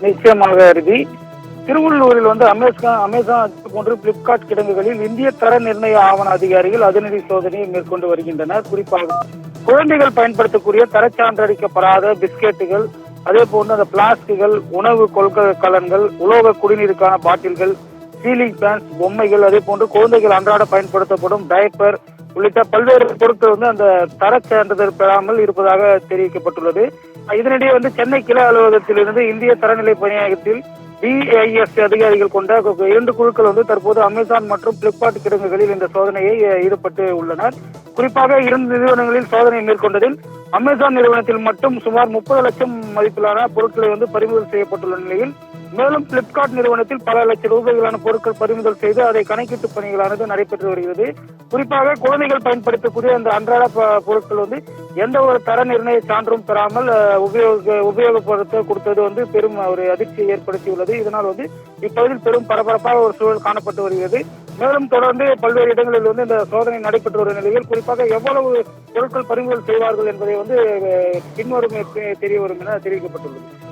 நிச்சயமாக அருதி. திருவள்ளூரில் அமேசான் போன்று பிளிப்கார்ட் கிடங்குகளில் இந்திய தர நிர்ணய ஆவண அதிகாரிகள் அதிரடி சோதனையை மேற்கொண்டு வருகின்றனர். குறிப்பாக குழந்தைகள் பயன்படுத்தக்கூடிய தரச்சான்றளிக்கப்படாத பிஸ்கெட்டுகள், அதே போன்று அந்த பிளாஸ்டிக்குகள், உணவு கொள்கலன்கள், உலோக குடிநீருக்கான பாட்டில்கள், சீலிங் ஃபேன்ஸ், பொம்மைகள், அதே போன்று குழந்தைகள் அன்றாட பயன்படுத்தப்படும் டயப்பர் உள்ளிட்ட பல்வேறு பொருட்கள் அந்த தரச் சான்றிதழ் பெறாமல் இருப்பதாக தெரிவிக்கப்பட்டுள்ளது. இதனிடையே சென்னை கிளை அலுவலகத்திலிருந்து இந்திய தரநிலை பணியகத்தில் DIS அதிகாரிகள் கொண்ட 2 குழுக்கள் தற்போது அமேசான் மற்றும் பிளிப்கார்ட் கிடங்குகளில் இந்த சோதனையை ஈடுபட்டு உள்ளனர். குறிப்பாக 2 நிறுவனங்களில் சோதனை மேற்கொண்டதில் அமேசான் நிறுவனத்தில் மட்டும் சுமார் 30 லட்சம் மதிப்பிலான பொருட்களை பறிமுதல் செய்யப்பட்டுள்ள நிலையில், மேலும் பிளிப்கார்ட் நிறுவனத்தில் பல லட்சம் ரூபாய்களான பொருட்கள் பறிமுதல் செய்து அதை கணக்கீட்டு பணிகளானது நடைபெற்று வருகிறது. குறிப்பாக குழந்தைகள் பயன்படுத்தக்கூடிய அந்த அன்றாட பொருட்கள் எந்த ஒரு தர நிர்ணய சான்றும் பெறாமல் உபயோகப்படுத்த கொடுத்தது பெரும் ஒரு அதிர்ச்சியை ஏற்படுத்தியுள்ளது. இதனால் இப்பகுதியில் பெரும் பரபரப்பாக ஒரு சூழல் காணப்பட்டு வருகிறது. மேலும் தொடர்ந்து பல்வேறு இடங்களில் இந்த சோதனை நடைபெற்று வரும் நிலையில் குறிப்பாக எவ்வளவு பொருட்கள் பறிமுதல் செய்வார்கள் என்பதை பின்வரும் தெரிய வரும் என தெரிவிக்கப்பட்டுள்ளது.